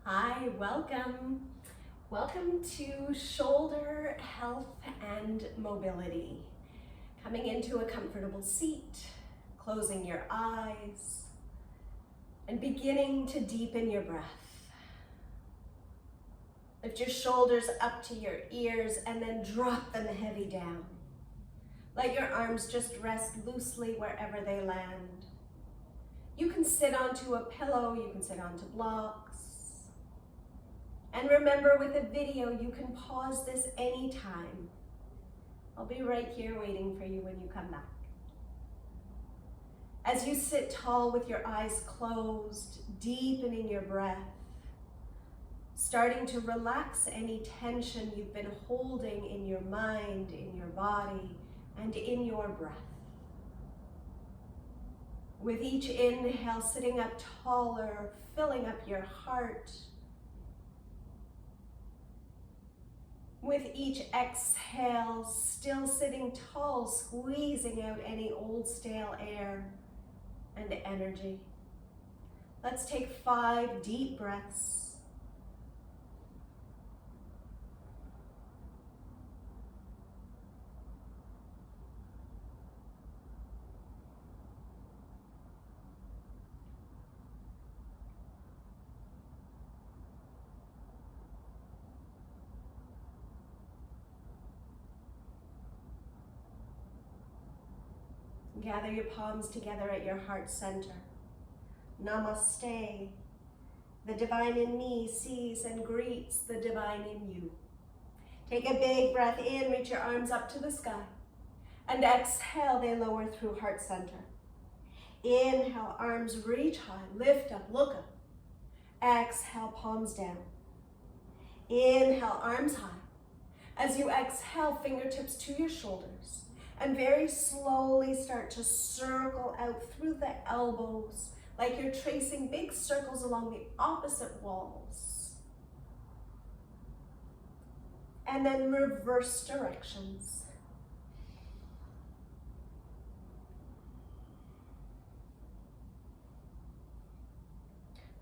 Hi, welcome. Welcome to shoulder health and mobility. Coming into a comfortable seat, closing your eyes, and beginning to deepen your breath. Lift your shoulders up to your ears and then drop them heavy down. Let your arms just rest loosely wherever they land. You can sit onto a pillow, you can sit onto blocks. And remember, with a video, you can pause this anytime. I'll be right here waiting for you when you come back. As you sit tall with your eyes closed, deepening your breath, starting to relax any tension you've been holding in your mind, in your body, and in your breath. With each inhale, sitting up taller, filling up your heart. With each exhale, still sitting tall, squeezing out any old stale air and energy. Let's take 5 deep breaths. Gather your palms together at your heart center. Namaste. The divine in me sees and greets the divine in you. Take a big breath in, reach your arms up to the sky. And exhale, they lower through heart center. Inhale, arms reach high, lift up, look up. Exhale, palms down. Inhale, arms high. As you exhale, fingertips to your shoulders. And very slowly start to circle out through the elbows, like you're tracing big circles along the opposite walls. And then reverse directions.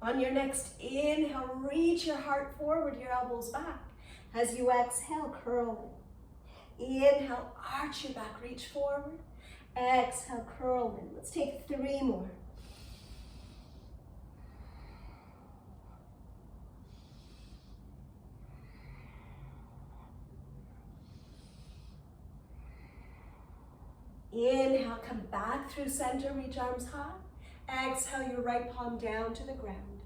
On your next inhale, reach your heart forward, your elbows back. As you exhale, curl. Inhale, arch your back, reach forward. Exhale, curl in. Let's take 3 more. Inhale, come back through center, reach arms high. Exhale, your right palm down to the ground.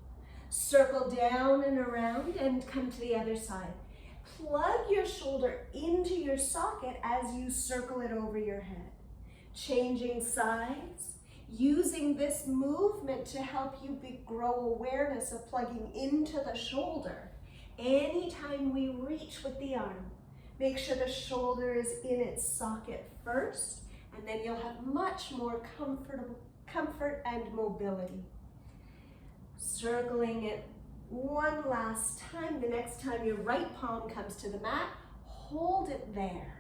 Circle down and around and come to the other side. Plug your shoulder into your socket as you circle it over your head. Changing sides, using this movement to help you grow awareness of plugging into the shoulder. Anytime we reach with the arm, make sure the shoulder is in its socket first, and then you'll have much more comfort and mobility. Circling it one last time. The next time your right palm comes to the mat, hold it there.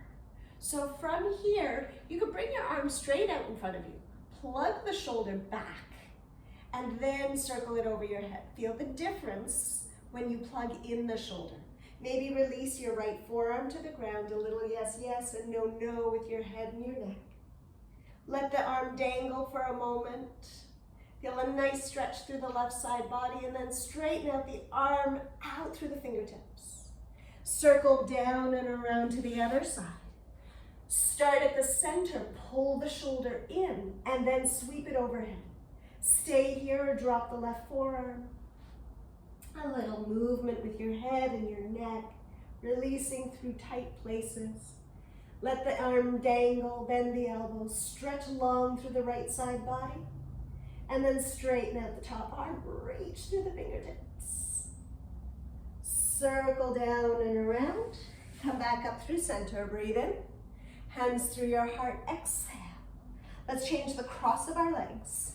So from here, you can bring your arm straight out in front of you. Plug the shoulder back and then circle it over your head. Feel the difference when you plug in the shoulder. Maybe release your right forearm to the ground, a little yes, yes, and no, no with your head and your neck. Let the arm dangle for a moment. Feel a nice stretch through the left side body and then straighten out the arm out through the fingertips. Circle down and around to the other side. Start at the center, pull the shoulder in and then sweep it overhead. Stay here or drop the left forearm. A little movement with your head and your neck, releasing through tight places. Let the arm dangle, bend the elbows, stretch long through the right side body. And then straighten out the top arm, reach through the fingertips. Circle down and around. Come back up through center, breathe in. Hands through your heart, exhale. Let's change the cross of our legs.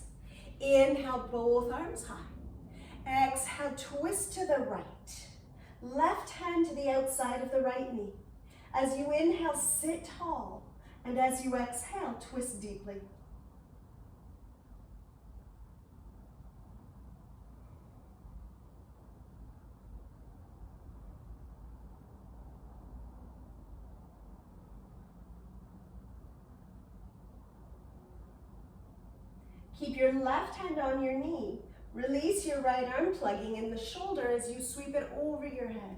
Inhale, both arms high. Exhale, twist to the right. Left hand to the outside of the right knee. As you inhale, sit tall. And as you exhale, twist deeply. Keep your left hand on your knee. Release your right arm, plugging in the shoulder as you sweep it over your head.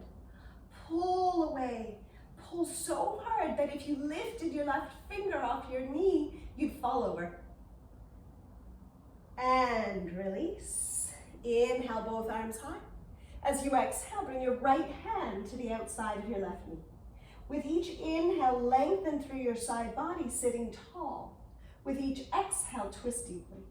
Pull away. Pull so hard that if you lifted your left finger off your knee, you'd fall over. And release. Inhale, both arms high. As you exhale, bring your right hand to the outside of your left knee. With each inhale, lengthen through your side body, sitting tall. With each exhale, twist deeply.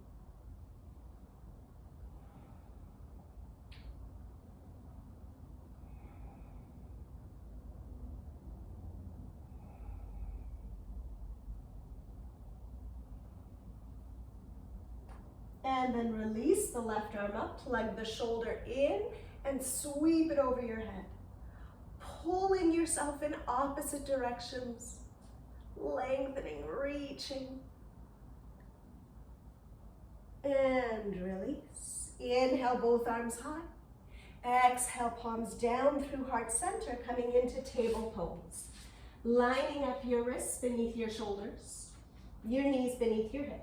And then release the left arm up, plug the shoulder in, and sweep it over your head. Pulling yourself in opposite directions, lengthening, reaching. And release. Inhale, both arms high. Exhale, palms down through heart center, coming into table pose. Lining up your wrists beneath your shoulders, your knees beneath your hips.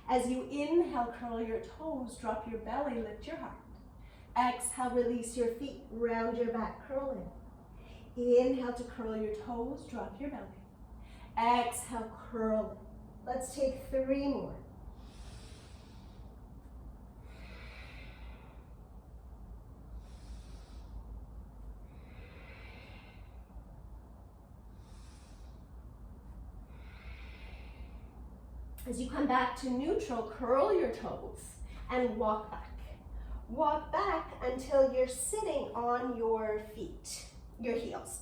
As you inhale, curl your toes, drop your belly, lift your heart. Exhale, release your feet, round your back, curl in. Inhale to curl your toes, drop your belly. Exhale, curl in. Let's take 3 more. As you come back to neutral, curl your toes and walk back. Walk back until you're sitting on your feet, your heels.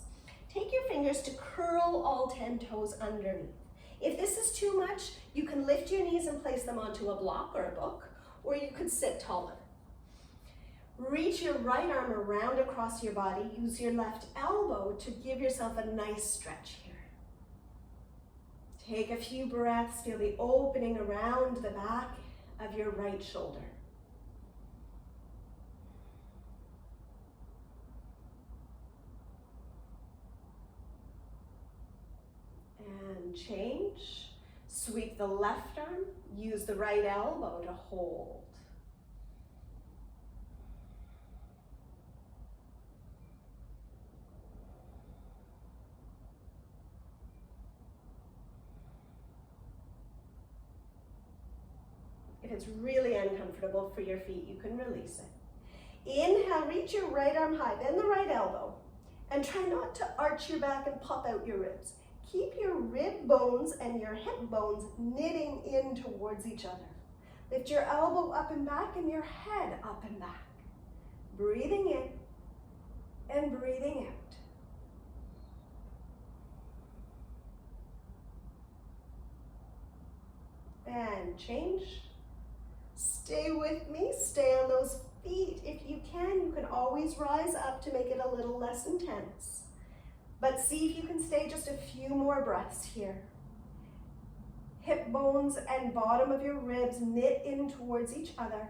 Take your fingers to curl all 10 toes underneath. If this is too much, you can lift your knees and place them onto a block or a book, or you could sit taller. Reach your right arm around across your body. Use your left elbow to give yourself a nice stretch here. Take a few breaths, feel the opening around the back of your right shoulder. And change. Sweep the left arm, use the right elbow to hold. If it's really uncomfortable for your feet, you can release it. Inhale, reach your right arm high, bend the right elbow, and try not to arch your back and pop out your ribs. Keep your rib bones and your hip bones knitting in towards each other. Lift your elbow up and back and your head up and back. Breathing in and breathing out. And change. Stay with me, stay on those feet. If you can always rise up to make it a little less intense. But see if you can stay just a few more breaths here. Hip bones and bottom of your ribs knit in towards each other.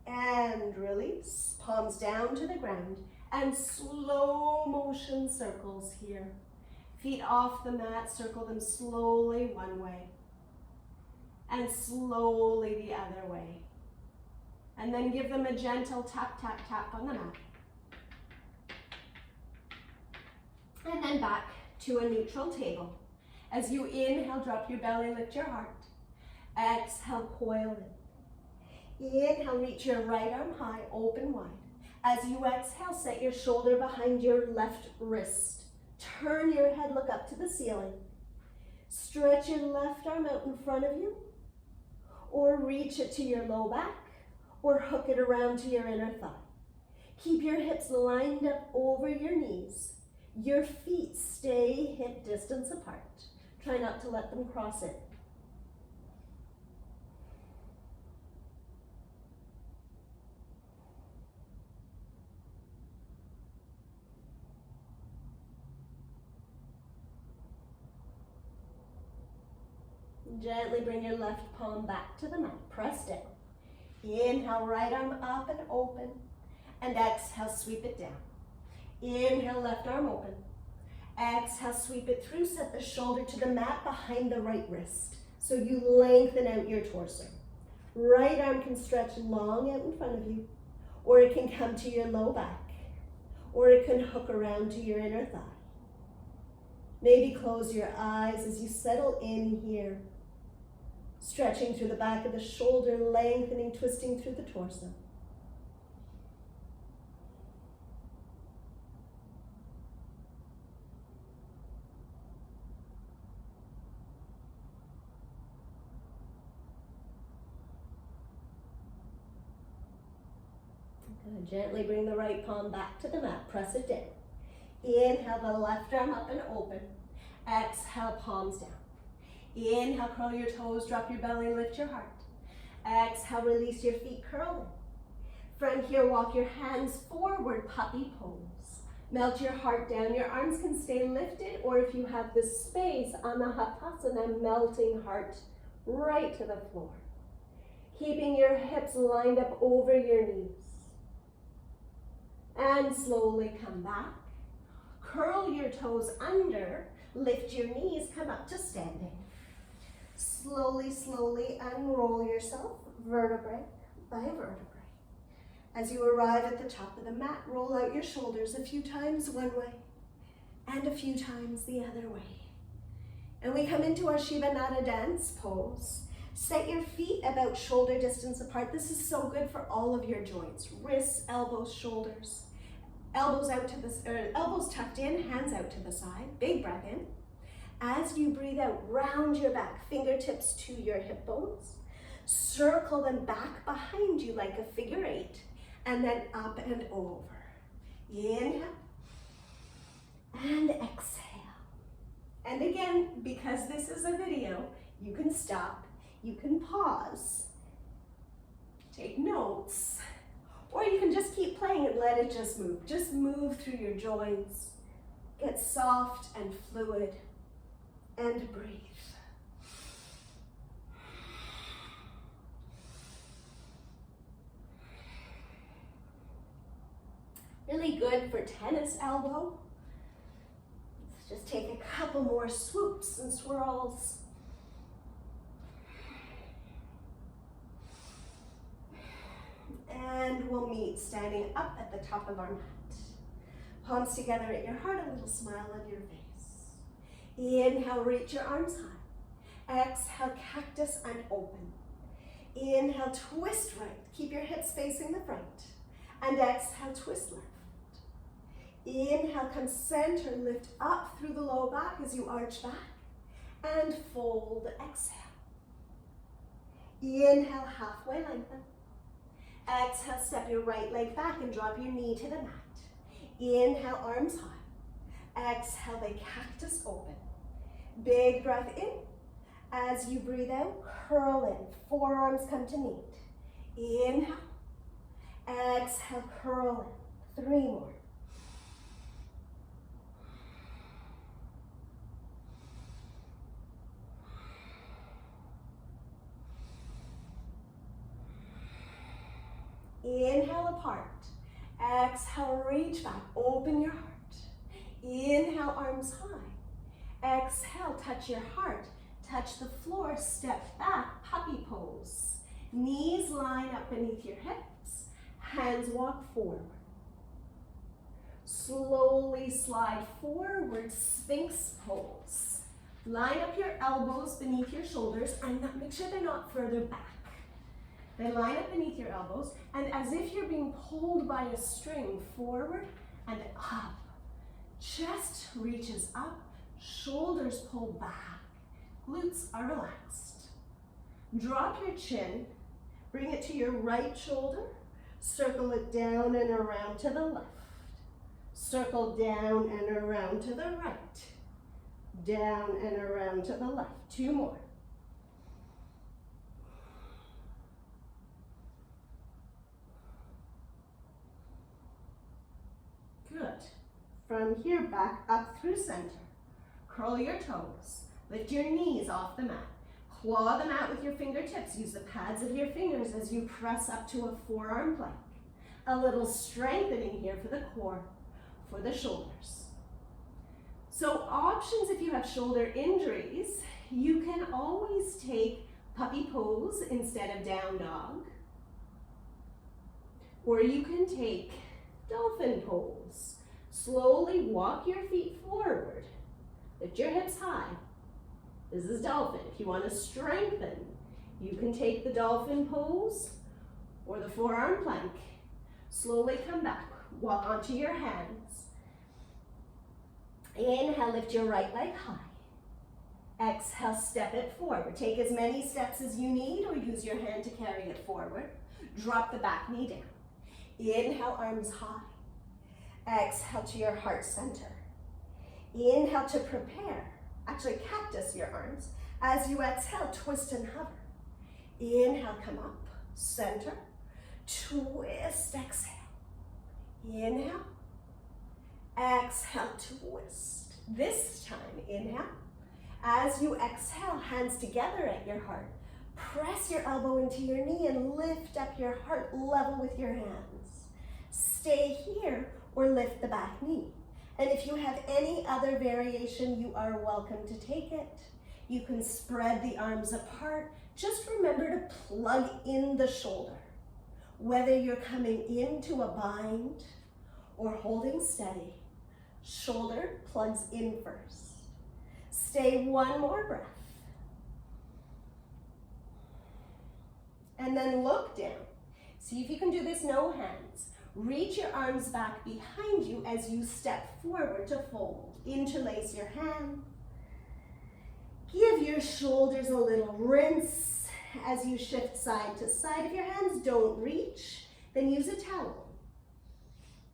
And release, palms down to the ground, and slow motion circles here. Feet off the mat, circle them slowly one way. And slowly the other way. And then give them a gentle tap, tap, tap on the mat. And then back to a neutral table. As you inhale, drop your belly, lift your heart. Exhale, coil in. Inhale, reach your right arm high, open wide. As you exhale, set your shoulder behind your left wrist. Turn your head, look up to the ceiling. Stretch your left arm out in front of you, or reach it to your low back, or hook it around to your inner thigh. Keep your hips lined up over your knees. Your feet stay hip distance apart. Try not to let them cross it. Gently bring your left palm back to the mat. Press down. Inhale, right arm up and open. And exhale, sweep it down. Inhale, left arm open. Exhale, sweep it through. Set the shoulder to the mat behind the right wrist. So you lengthen out your torso. Right arm can stretch long out in front of you, or it can come to your low back, or it can hook around to your inner thigh. Maybe close your eyes as you settle in here, stretching through the back of the shoulder, lengthening, twisting through the torso. Good. Gently bring the right palm back to the mat, press it down. Inhale the left arm up and open. Exhale, palms down. Inhale, curl your toes, drop your belly, lift your heart. Exhale, release your feet, curl in. From here, walk your hands forward, puppy pose. Melt your heart down. Your arms can stay lifted, or if you have the space, Anahatasana, melting heart right to the floor. Keeping your hips lined up over your knees. And slowly come back. Curl your toes under, lift your knees, come up to standing. Slowly, slowly unroll yourself, vertebrae by vertebrae. As you arrive at the top of the mat, roll out your shoulders a few times one way and a few times the other way. And we come into our Shiva dance pose. Set your feet about shoulder distance apart. This is so good for all of your joints, wrists, elbows, shoulders. Elbows out to the, elbows tucked in, hands out to the side. Big breath in. As you breathe out, round your back, fingertips to your hip bones. Circle them back behind you like a figure eight, and then up and over. Inhale and exhale. And again, because this is a video, you can stop, you can pause, take notes, or you can just keep playing and let it just move. Just move through your joints. Get soft and fluid and breathe. Really good for tennis elbow. Let's just take a couple more swoops and swirls. And we'll meet standing up at the top of our mat. Palms together at your heart, a little smile on your face. Inhale, reach your arms high. Exhale, cactus and open. Inhale, twist right. Keep your hips facing the front. And exhale, twist left. Inhale, come center, lift up through the low back as you arch back. And fold, exhale. Inhale, halfway lengthen. Exhale, step your right leg back and drop your knee to the mat. Inhale, arms high. Exhale, the cactus open. Big breath in. As you breathe out, curl in. Forearms come to meet. Inhale. Exhale, curl in. 3 more. Inhale apart. Exhale, reach back. Open your heart. Inhale, arms high. Exhale, touch your heart. Touch the floor, step back, puppy pose. Knees line up beneath your hips. Hands walk forward. Slowly slide forward, Sphinx pose. Line up your elbows beneath your shoulders and make sure they're not further back. They line up beneath your elbows, and as if you're being pulled by a string, forward and up. Chest reaches up, shoulders pull back, glutes are relaxed. Drop your chin, bring it to your right shoulder, circle it down and around to the left. Circle down and around to the right. Down and around to the left. 2 more. Good. From here, back up through center. Curl your toes. Lift your knees off the mat. Claw the mat with your fingertips. Use the pads of your fingers as you press up to a forearm plank. A little strengthening here for the core, for the shoulders. So options if you have shoulder injuries, you can always take puppy pose instead of down dog. Or you can take dolphin pose. Slowly walk your feet forward. Lift your hips high. This is dolphin. If you want to strengthen, you can take the dolphin pose or the forearm plank. Slowly come back. Walk onto your hands. Inhale, lift your right leg high. Exhale, step it forward. Take as many steps as you need or use your hand to carry it forward. Drop the back knee down. Inhale, arms high. Exhale to your heart center. Inhale to prepare. Actually, cactus your arms. As you exhale, twist and hover. Inhale, come up, center. Twist, exhale. Inhale. Exhale, twist. This time, inhale. As you exhale, hands together at your heart. Press your elbow into your knee and lift up your heart level with your hands. Stay here or lift the back knee. And if you have any other variation, you are welcome to take it. You can spread the arms apart. Just remember to plug in the shoulder. Whether you're coming into a bind or holding steady, shoulder plugs in first. Stay one more breath. And then look down. See if you can do this no hands. Reach your arms back behind you as you step forward to fold. Interlace your hand. Give your shoulders a little rinse as you shift side to side. If your hands don't reach, then use a towel.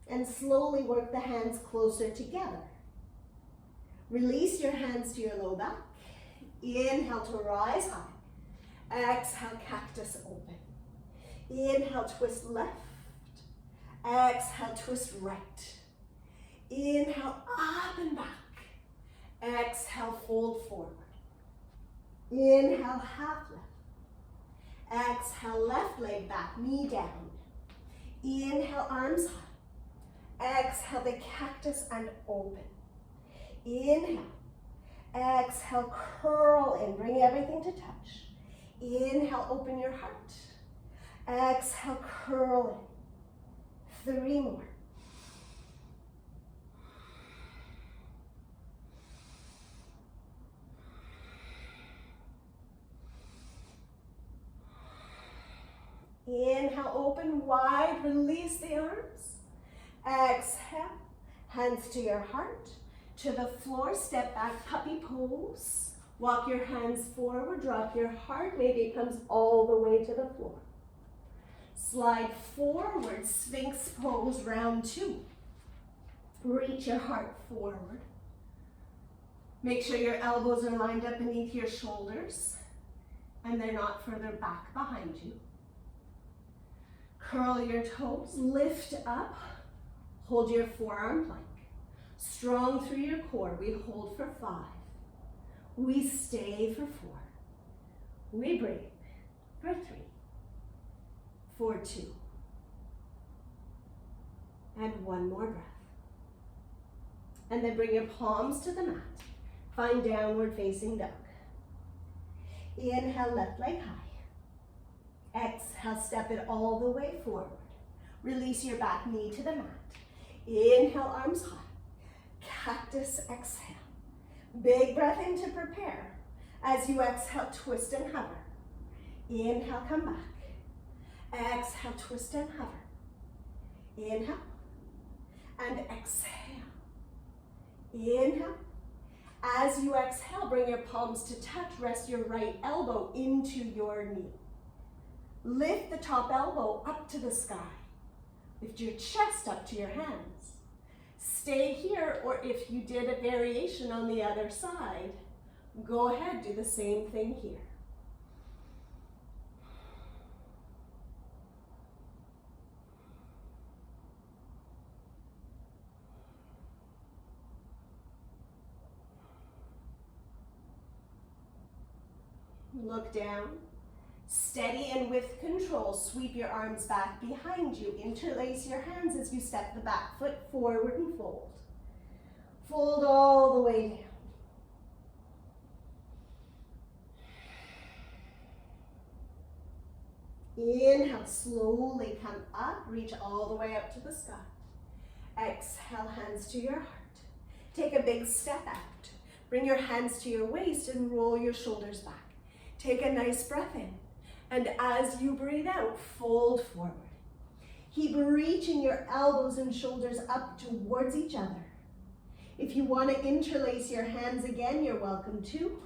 And slowly work the hands closer together. Release your hands to your low back. Inhale to rise high. Exhale, cactus open. Inhale, twist left. Exhale, twist right. Inhale, up and back. Exhale, fold forward. Inhale, half lift. Exhale, left leg back, knee down. Inhale, arms high. Exhale, the cactus and open. Inhale. Exhale, curl in. Bring everything to touch. Inhale, open your heart. Exhale, curl in. 3 more. Inhale, open wide, release the arms. Exhale, hands to your heart, to the floor, step back, puppy pose. Walk your hands forward, drop your heart, maybe it comes all the way to the floor. Slide forward, Sphinx pose, round 2. Reach your heart forward. Make sure your elbows are lined up beneath your shoulders and they're not further back behind you. Curl your toes, lift up, hold your forearm plank. Strong through your core, we hold for 5. We stay for 4. We breathe for 3, for 2. And 1 more breath. And then bring your palms to the mat. Find downward facing dog. Inhale, left leg high. Exhale, step it all the way forward. Release your back knee to the mat. Inhale, arms high. Cactus, exhale. Big breath in to prepare. As you exhale, twist and hover. Inhale, come back. Exhale, twist and hover. Inhale and exhale. Inhale. As you exhale, bring your palms to touch. Rest your right elbow into your knee. Lift the top elbow up to the sky. Lift your chest up to your hands. Stay here, or if you did a variation on the other side, go ahead, do the same thing here. Look down. Steady and with control, sweep your arms back behind you. Interlace your hands as you step the back foot forward and fold. Fold all the way Inhale, slowly come up, reach all the way up to the sky. Exhale, hands to your heart. Take a big step out. Bring your hands to your waist and roll your shoulders back. Take a nice breath in. And as you breathe out, fold forward. Keep reaching your elbows and shoulders up towards each other. If you want to interlace your hands again, you're welcome to.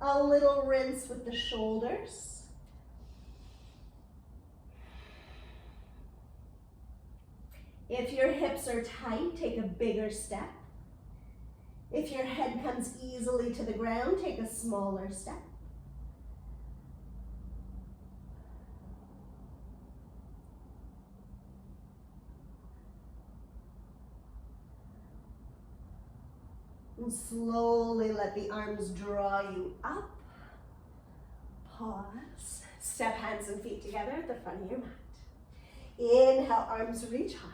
A little rinse with the shoulders. If your hips are tight, take a bigger step. If your head comes easily to the ground, take a smaller step. And slowly let the arms draw you up. Pause. Step hands and feet together at the front of your mat. Inhale, arms reach high.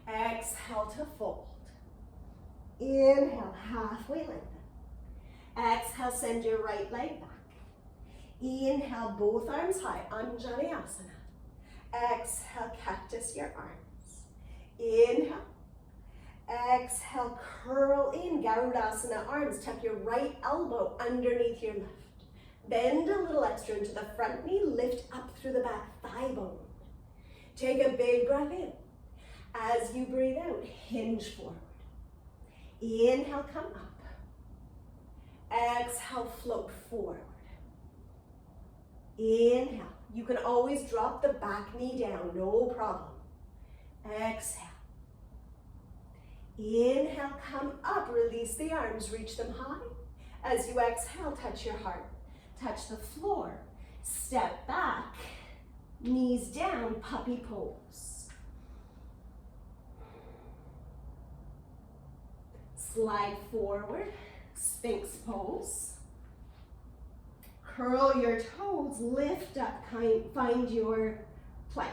Exhale to fold. Inhale, halfway lengthen. Exhale, send your right leg back. Inhale, both arms high, Anjaneyasana. Exhale, cactus your arms. Inhale. Exhale, curl in, Garudasana arms. Tuck your right elbow underneath your left. Bend a little extra into the front knee, lift up through the back thigh bone. Take a big breath in. As you breathe out, hinge forward. Inhale, come up. Exhale, float forward. Inhale. You can always drop the back knee down, no problem. Exhale. Inhale, come up, release the arms, reach them high. As you exhale, touch your heart, touch the floor. Step back, knees down, puppy pose. Slide forward, Sphinx pose. Curl your toes, lift up, find your plank.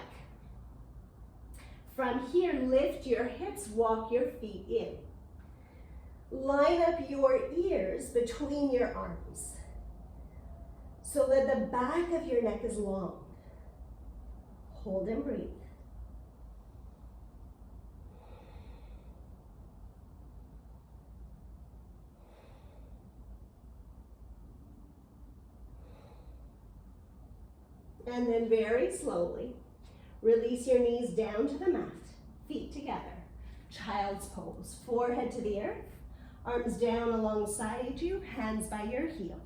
From here, lift your hips, walk your feet in. Line up your ears between your arms so that the back of your neck is long. Hold and breathe. And then very slowly, release your knees down to the mat, feet together. Child's pose, forehead to the earth, arms down alongside you, hands by your heels.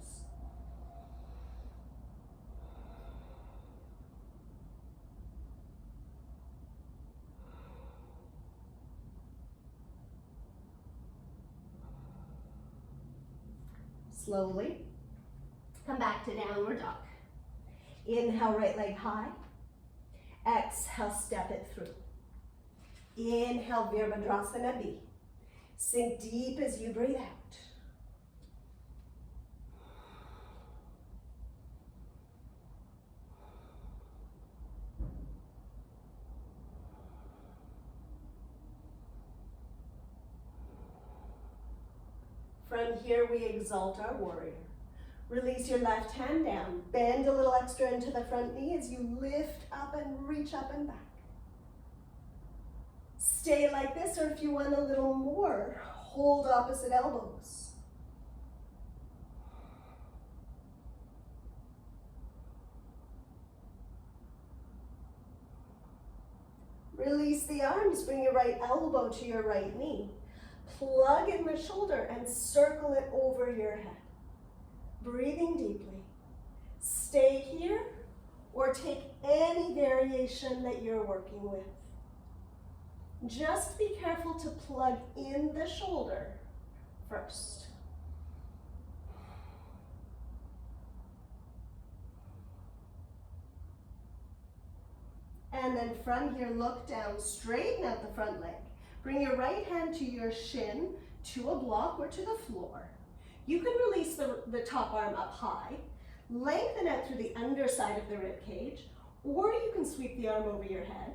Slowly, come back to downward dog. Inhale, right leg high. Exhale, step it through. Inhale, Virabhadrasana B. Sink deep as you breathe out. From here, we exalt our warrior. Release your left hand down. Bend a little extra into the front knee as you lift up and reach up and back. Stay like this, or if you want a little more, hold opposite elbows. Release the arms, bring your right elbow to your right knee. Plug in the shoulder and circle it over your head. Breathing deeply. Stay here or take any variation that you're working with. Just be careful to plug in the shoulder first. And then from here, look down, straighten out the front leg. Bring your right hand to your shin, to a block or to the floor. You can release the top arm up high, lengthen out through the underside of the rib cage, or you can sweep the arm over your head.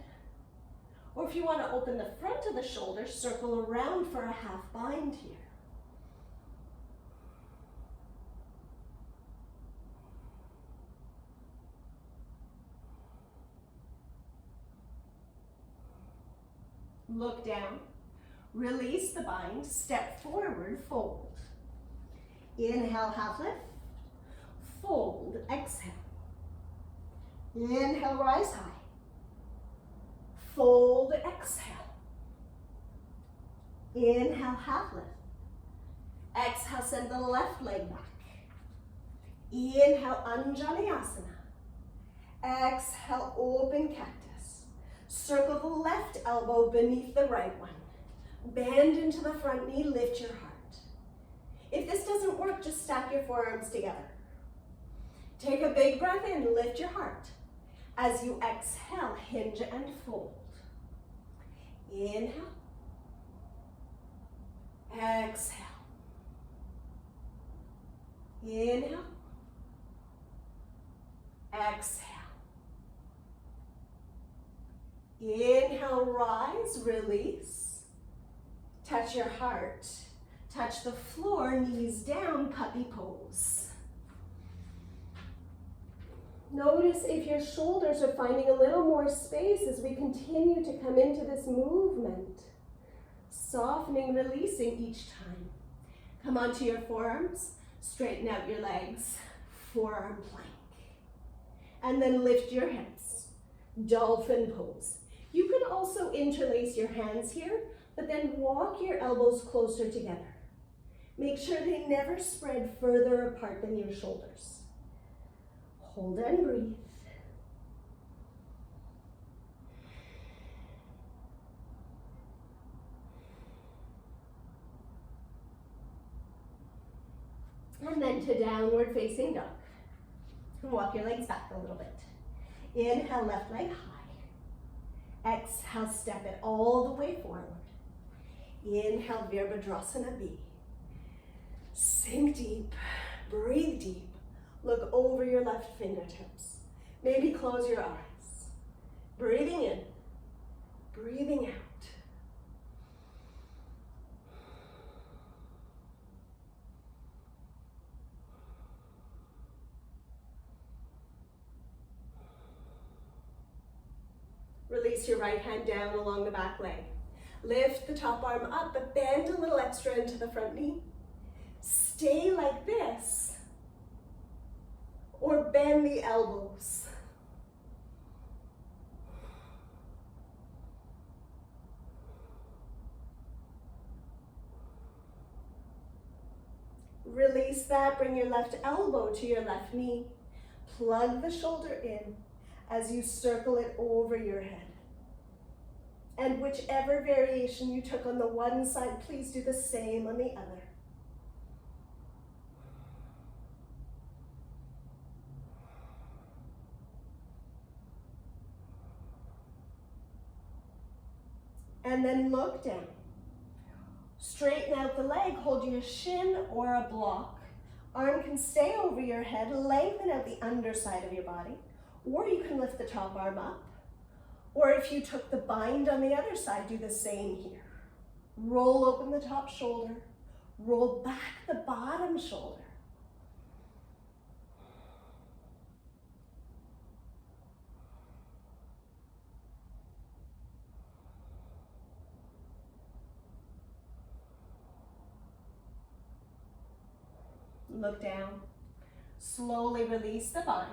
Or if you want to open the front of the shoulder, circle around for a half bind here. Look down. Release the bind. Step forward, fold. Inhale, half lift. Fold, exhale. Inhale, rise high. Fold, exhale. Inhale, half lift. Exhale, send the left leg back. Inhale, Anjaneyasana. Exhale, open cactus. Circle the left elbow beneath the right one. Bend into the front knee, lift your heart. If this doesn't work, just stack your forearms together. Take a big breath in, lift your heart. As you exhale, hinge and fold. Inhale. Exhale. Inhale. Exhale. Inhale, rise, release. Touch your heart. Touch the floor, knees down, puppy pose. Notice if your shoulders are finding a little more space as we continue to come into this movement. Softening, releasing each time. Come onto your forearms, straighten out your legs, forearm plank. And then lift your hips, dolphin pose. You can also interlace your hands here, but then walk your elbows closer together. Make sure they never spread further apart than your shoulders. Hold and breathe. And then to downward facing dog. Walk your legs back a little bit. Inhale, left leg high. Exhale, step it all the way forward. Inhale, Virabhadrasana B. Sink deep, breathe deep. Look over your left fingertips. Maybe close your eyes. Breathing in, breathing out. Release your right hand down along the back leg. Lift the top arm up, but bend a little extra into the front knee. Stay like this, or bend the elbows. Release that, bring your left elbow to your left knee. Plug the shoulder in as you circle it over your head. And whichever variation you took on the one side, please do the same on the other. And then look down. Straighten out the leg, hold your shin or a block. Arm can stay over your head, lengthen out the underside of your body, or you can lift the top arm up. Or if you took the bind on the other side, do the same here. Roll open the top shoulder, roll back the bottom shoulder. Look down. Slowly release the bind.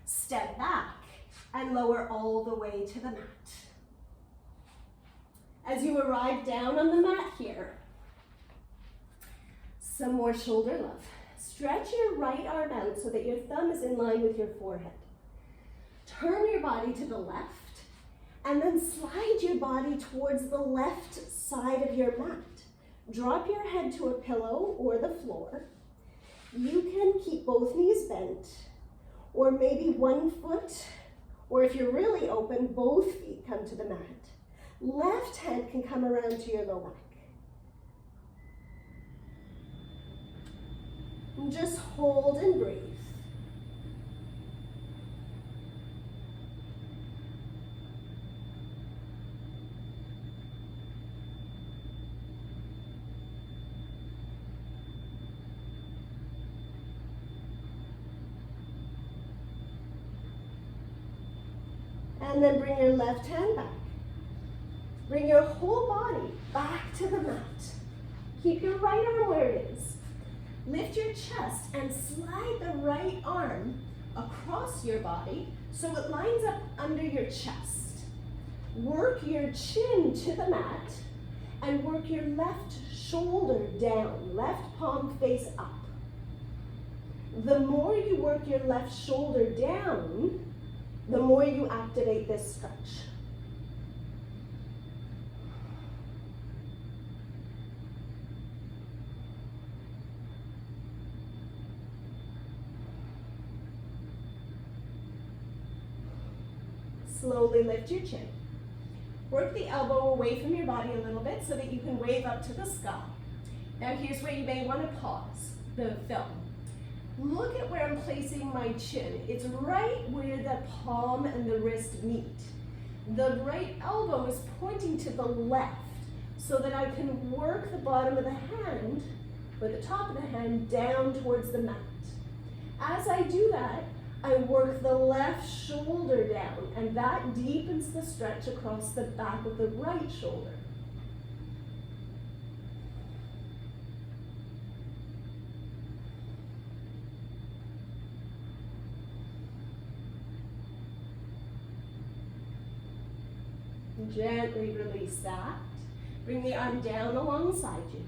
Step back and lower all the way to the mat. As you arrive down on the mat here, some more shoulder love. Stretch your right arm out so that your thumb is in line with your forehead. Turn your body to the left and then slide your body towards the left side of your mat. Drop your head to a pillow or the floor. You can keep both knees bent, or maybe one foot, or if you're really open, both feet come to the mat. Left hand can come around to your low back. And just hold and breathe. And then bring your left hand back. Bring your whole body back to the mat. Keep your right arm where it is. Lift your chest and slide the right arm across your body so it lines up under your chest. Work your chin to the mat and work your left shoulder down, left palm face up. The more you work your left shoulder down, the more you activate this stretch. Slowly lift your chin. Work the elbow away from your body a little bit so that you can wave up to the sky. Now here's where you may want to pause the film. Look at where I'm placing my chin. It's right where the palm and the wrist meet. The right elbow is pointing to the left so that I can work the bottom of the hand, or the top of the hand, down towards the mat. As I do that, I work the left shoulder down, and that deepens the stretch across the back of the right shoulder. Gently release that. Bring the arm down alongside you.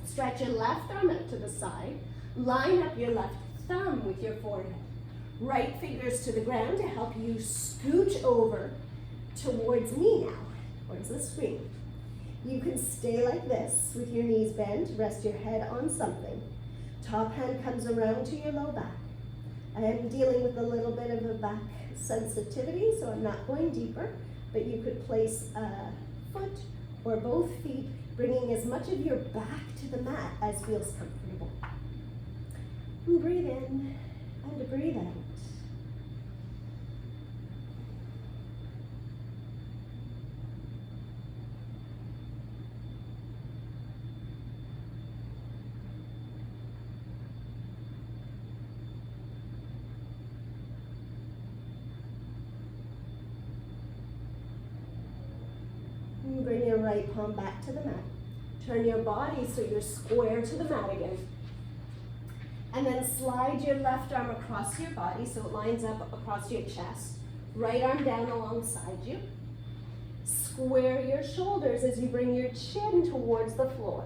Stretch your left arm out to the side. Line up your left thumb with your forehead. Right fingers to the ground to help you scooch over towards me now, towards the screen. You can stay like this with your knees bent, rest your head on something. Top hand comes around to your low back. I am dealing with a little bit of a back sensitivity, so I'm not going deeper, but you could place a foot or both feet, bringing as much of your back to the mat as feels comfortable. And breathe in and breathe out. Bring your right palm back to the mat. Turn your body so you're square to the mat again. And then slide your left arm across your body so it lines up across your chest. Right arm down alongside you. Square your shoulders as you bring your chin towards the floor.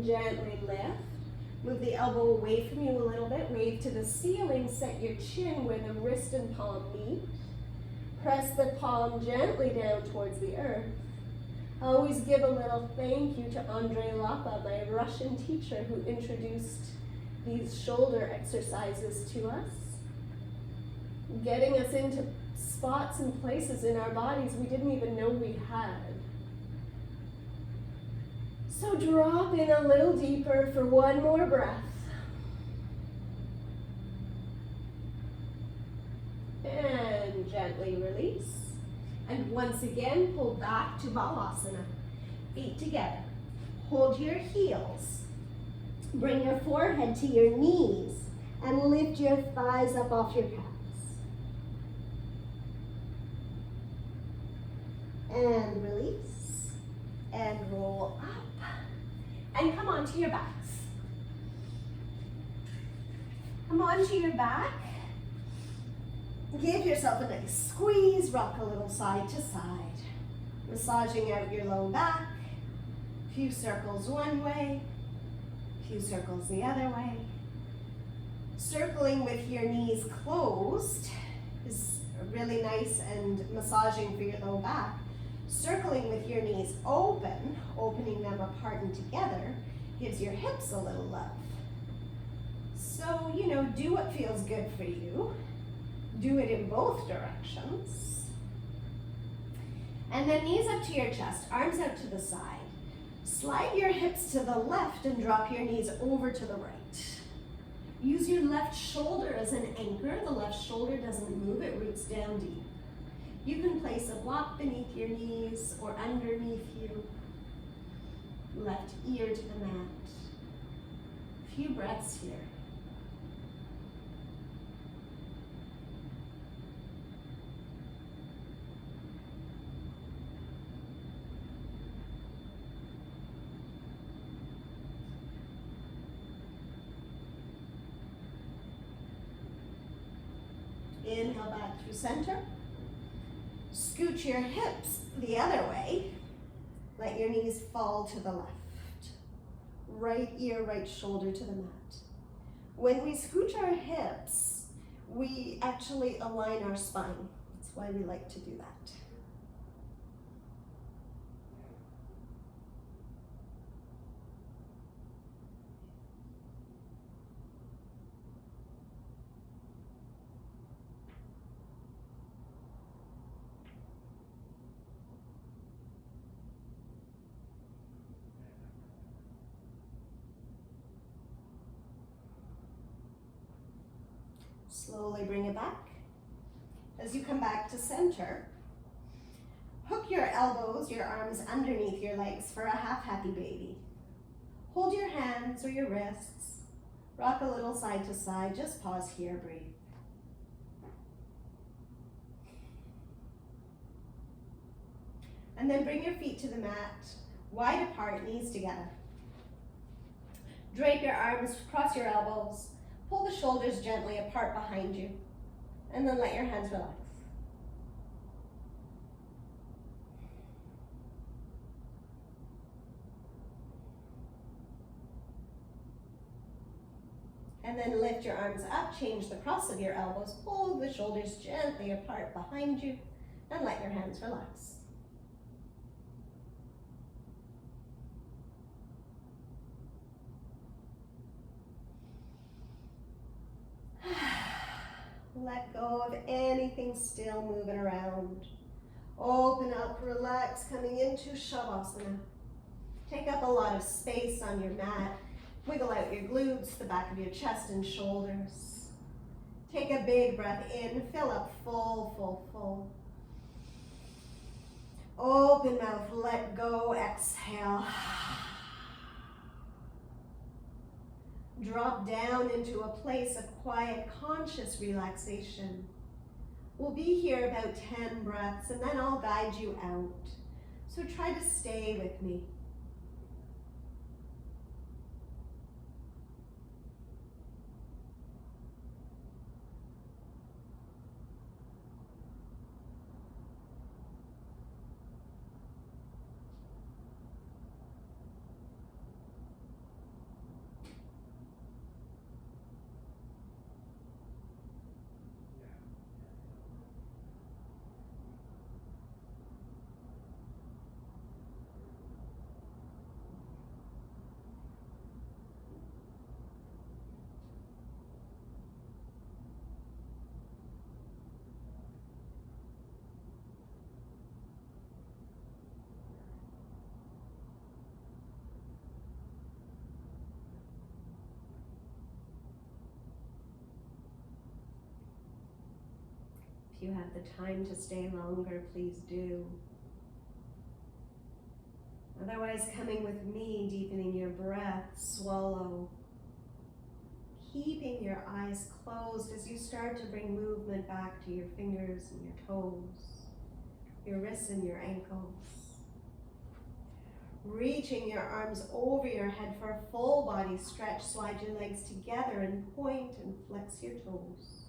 Gently lift. Move the elbow away from you a little bit. Wave to the ceiling. Set your chin where the wrist and palm meet. Press the palm gently down towards the earth. Always give a little thank you to Andrei Lapa, my Russian teacher who introduced these shoulder exercises to us. Getting us into spots and places in our bodies we didn't even know we had. So drop in a little deeper for one more breath. And gently release. And once again, pull back to Balasana. Feet together. Hold your heels. Bring your forehead to your knees and lift your thighs up off your calves. And release. And roll up. And come onto your backs. Come onto your back. Give yourself a nice squeeze. Rock a little side to side. Massaging out your low back. A few circles one way. A few circles the other way. Circling with your knees closed is really nice and massaging for your low back. Circling with your knees open, opening them apart and together, gives your hips a little love. So, do what feels good for you. Do it in both directions. And then knees up to your chest, arms out to the side. Slide your hips to the left and drop your knees over to the right. Use your left shoulder as an anchor. The left shoulder doesn't move, it roots down deep. You can place a block beneath your knees or underneath you. Left ear to the mat. A few breaths here. Inhale back through center. Scoot your hips the other way. Let your knees fall to the left. Right ear, right shoulder to the mat. When we scooch our hips, we actually align our spine. That's why we like to do that. Slowly bring it back. As you come back to center, hook your elbows, your arms underneath your legs for a half happy baby. Hold your hands or your wrists. Rock a little side to side. Just pause here, breathe. And then bring your feet to the mat, wide apart, knees together. Drape your arms, cross your elbows. Pull the shoulders gently apart behind you, and then let your hands relax. And then lift your arms up, change the cross of your elbows, pull the shoulders gently apart behind you, and let your hands relax. Let go of anything still moving around. Open up, relax, coming into Shavasana. Take up a lot of space on your mat. Wiggle out your glutes, the back of your chest and shoulders. Take a big breath in, fill up full, full, full. Open mouth, let go, exhale. Drop down into a place of quiet, conscious relaxation. We'll be here about 10 breaths and then I'll guide you out. So try to stay with me. If you have the time to stay longer, please do. Otherwise, coming with me, deepening your breath, swallow. Keeping your eyes closed as you start to bring movement back to your fingers and your toes, your wrists and your ankles. Reaching your arms over your head for a full body stretch. Slide your legs together and point and flex your toes.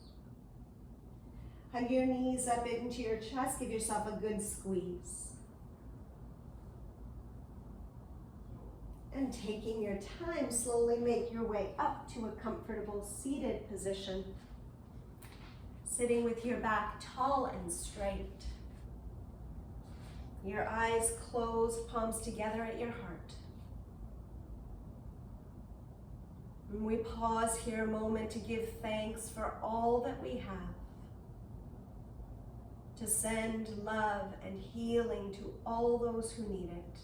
Hug your knees up into your chest. Give yourself a good squeeze. And taking your time, slowly make your way up to a comfortable seated position. Sitting with your back tall and straight. Your eyes closed, palms together at your heart. And we pause here a moment to give thanks for all that we have. To send love and healing to all those who need it.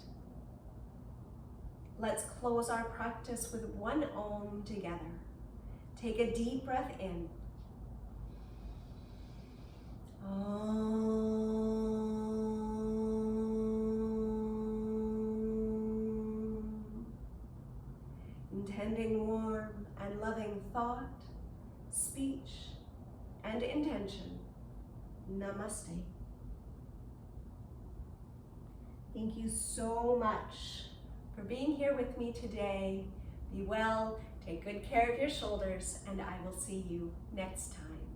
Let's close our practice with one Om together. Take a deep breath in. Om. intending warm and loving thought, speech, and intention. Namaste. Thank you so much for being here with me today. Be well, take good care of your shoulders, and I will see you next time.